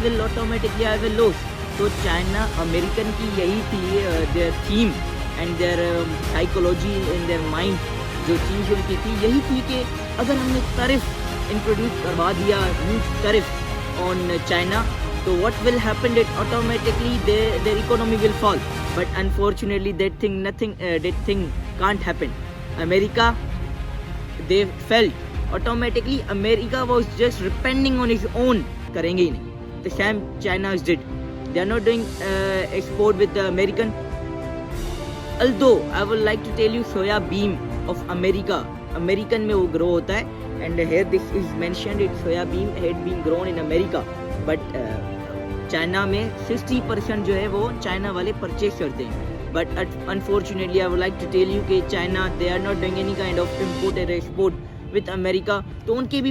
will automatically I will lose. तो China American की यही थी their theme and their psychology in their mind, जो चीज़ उनकी थी यही थी कि अगर हमने टैरिफ इंट्रोड्यूस करवा दिया, ह्यूज टैरिफ ऑन चाइना, तो what will happen that automatically their economy will fall. But unfortunately that thing can't happen. America, they felt automatically America was just depending on its own, करेंगे ही नहीं. The same China did. They are not doing export with the American. Although I would like to tell you soya bean of America, American में वो grow होता है, and here this is mentioned it soya bean had been grown in America, but China में 60% जो है वो China वाले purchase करते हैं. But unfortunately I would like to tell you कि China they are not doing any kind of import or export with America. तो उनके भी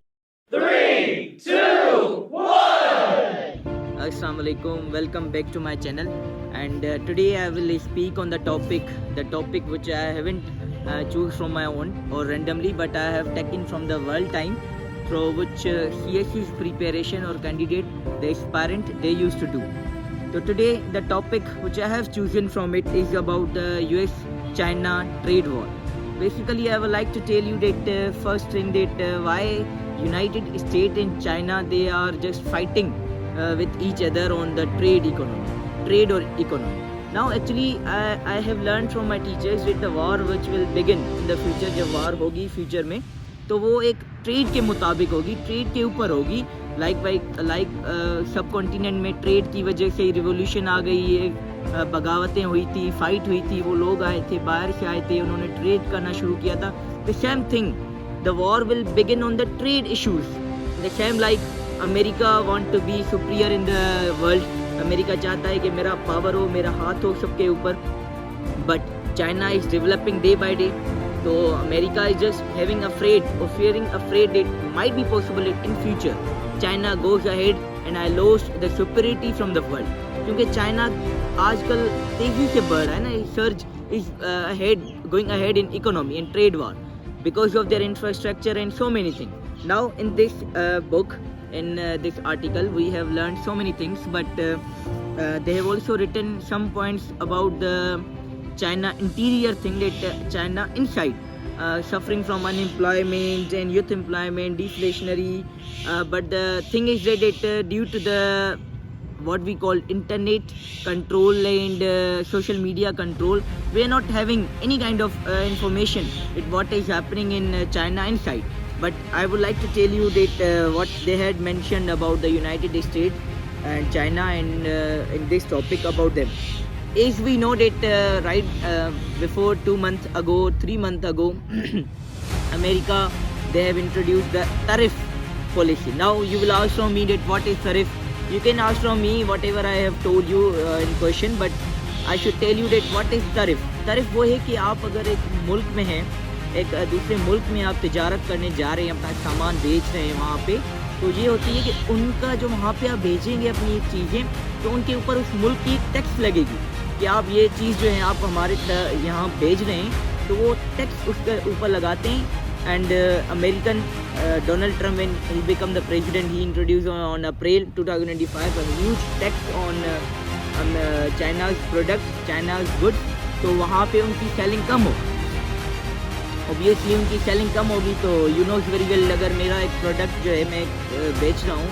3, 2, 1. Assalamu alaikum, welcome back to my channel, and today I will speak on the topic which I haven't choose from my own or randomly, but I have taken from the World Time, through which CSE's preparation or candidate, the aspirant, they used to do. So today the topic which I have chosen from it is about the US-China trade war. Basically I would like to tell you that first thing that why United States and China they are just fighting with each other on the trade or economy. Now actually I have learned from my teachers that the war which will begin in the future, जब war होगी future में, तो वो एक trade के मुताबिक होगी, trade के ऊपर होगी. लाइक सब कॉन्टिनेंट में ट्रेड की वजह से रिवोल्यूशन आ गई है, बगावतें हुई थी, फाइट हुई थी, वो लोग आए थे, बाहर से आए थे, उन्होंने ट्रेड करना शुरू किया था. The same thing the war will begin on the trade issues. The same like America want to be superior in the world. America चाहता है कि मेरा पावर हो, मेरा हाथ हो सबके ऊपर, but China is developing day by day. तो America is just having fearing afraid it might be possible in future China goes ahead and I lost the superiority from the world. क्योंकि China आजकल तेजी से बढ़ रहा है ना, surge is going ahead in economy and trade war because of their infrastructure and so many things. Now in this book, in this article, we have learned so many things, but they have also written some points about the China interior thing, that China inside suffering from unemployment and youth employment, deflationary, but the thing is that due to the what we call internet control and social media control, we are not having any kind of information with what is happening in China inside. But I would like to tell you that what they had mentioned about the United States and China and in this topic about them. As we know that before 3 months ago, America, they have introduced the tariff policy. Now you will ask from me that what is tariff? You can ask from me whatever I have told you in question, but I should tell you that what is tariff. Tariff वो है कि आप अगर एक मुल्क में हैं, एक दूसरे मुल्क में आप तिजारत करने जा रहे हैं, अपना सामान बेच रहे हैं वहाँ पे, तो ये होती है कि उनका जो वहाँ पे आप भेजेंगे अपनी चीज़ें, तो उनके ऊपर उस मुल्क की टैक्स लगेगी कि आप ये चीज़ जो है आप हमारे यहाँ भेज रहे हैं, तो वो टैक्स उसके ऊपर लगाते हैं. And American Donald Trump, when he became the president, he introduced on April 2025 a huge tax on China's products, China's goods. तो वहाँ पे उनकी सेलिंग कम हो, ऑब्वियसली उनकी सेलिंग कम होगी. तो यू नो वेरी वेल, अगर मेरा एक प्रोडक्ट जो है मैं बेच रहा हूँ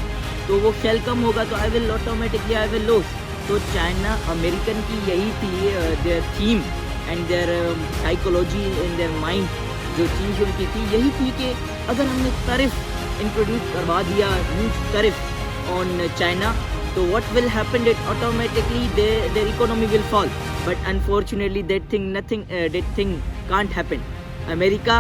तो वो सेल कम होगा तो आई विल लूज. तो चाइना अमेरिकन की यही थी their theme and their psychology in their mind, जो चीज़ उनकी थी यही थी कि अगर हमने टैरिफ इंट्रोड्यूस करवा दिया, ह्यूज टैरिफ ऑन चाइना, तो what will happen that automatically there economy will fall. But unfortunately that thing can't happen. America,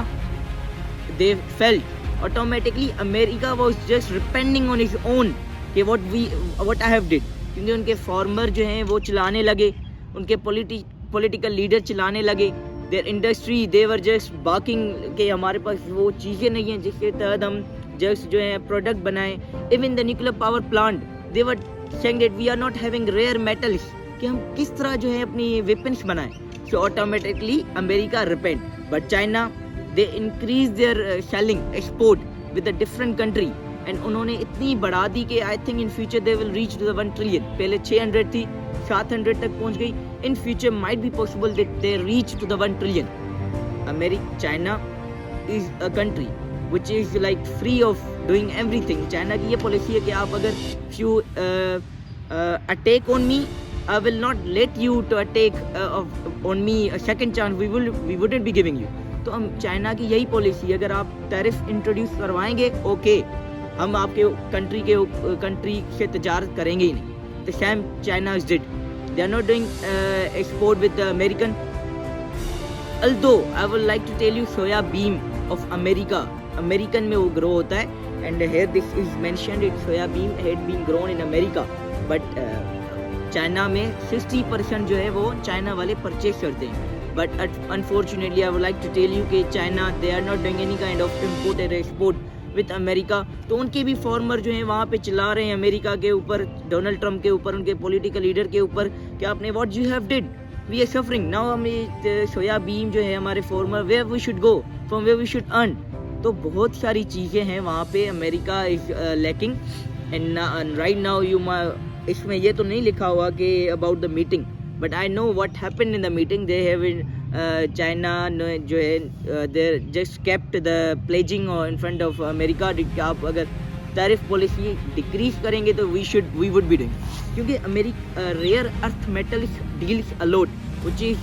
they felt automatically America was just depending on his own कि what I have did. क्योंकि उनके farmer जो हैं वो चलाने लगे, उनके political leader चलाने लगे, their industry they were just barking कि हमारे पास वो चीज़ें नहीं हैं जिसके तहत हम जस्ट जो है प्रोडक्ट बनाएं. Even the nuclear power plant they were saying that we are not having rare metals, कि हम किस तरह जो है अपनी वेपन्स बनाएं. So automatically America repent. But China, they increase their selling export with a different country. And उन्होंने इतनी बढ़ा दी कि I think in future they will reach to the 1 trillion. पहले 600 थी, 700 तक पहुंच गई. In future might be possible that they reach to the 1 trillion. China is a country which is like free of doing everything. China की ये policy है कि आप अगर you attack on me, I will not let you to attack on me a second chance. We wouldn't be giving you. तो हम China की यही पॉलिसी है, अगर आप टैरिफ इंट्रोड्यूस करवाएंगे ओके, हम आपके कंट्री से तजारत करेंगे ही नहीं. The same China is did. They are not doing export with the American. Although I would like to tell you soya bean of America, American में वो grow होता है. And here this is mentioned it soya bean had been grown in America. But China में 60% जो है वो China वाले purchase करते हैं. But unfortunately I would like to tell you कि China they are not doing any kind of import or export with America. तो उनके भी फार्मर जो हैं वहाँ पे चला रहे हैं अमेरिका के ऊपर, डोनाल्ड ट्रम्प के ऊपर, उनके पॉलिटिकल लीडर के ऊपर कि आपने what you have did, we are suffering now. हमें सोया बीन जो है हमारे farmer, where we should go, from where we should earn. तो बहुत सारी चीज़ें हैं वहाँ पे America is lacking. And right now इसमें ये तो नहीं लिखा हुआ कि about the meeting, but I know what happened in the meeting. They have China जो है they just kept the pledging in front of America. आप अगर टैरिफ पॉलिसी डिक्रीज करेंगे तो वी वुड बी डूइंग, क्योंकि America rare earth metals deals a lot which is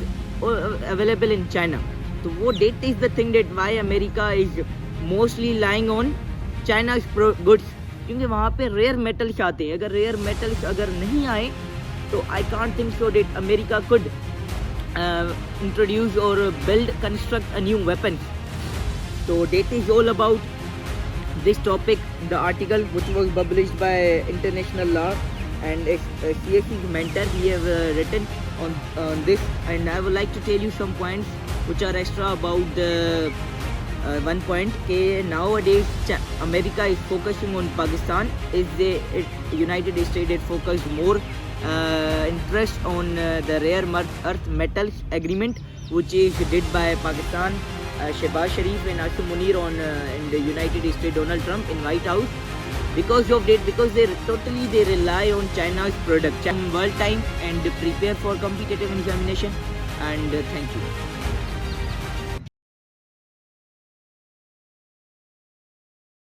available in China. तो वो that is the thing that why America is mostly lying on China's goods, क्योंकि वहाँ पे rare metals आते हैं. अगर रेयर मेटल्स अगर नहीं आए तो I can't think so that America could introduce और build construct a new weapon. So that is all about this topic, the article which was published by International Law, and CSE mentor he have written on this, and I would like to tell you some points which are extra about the one point ke nowadays America is focusing on Pakistan. United States it focused more interest on the rare earth metals agreement which is did by Pakistan, Shehbaz Sharif and Asim Munir in the United States Donald Trump in White House. Because of that, because they rely on China's product. World time and prepare for competitive examination, and thank you.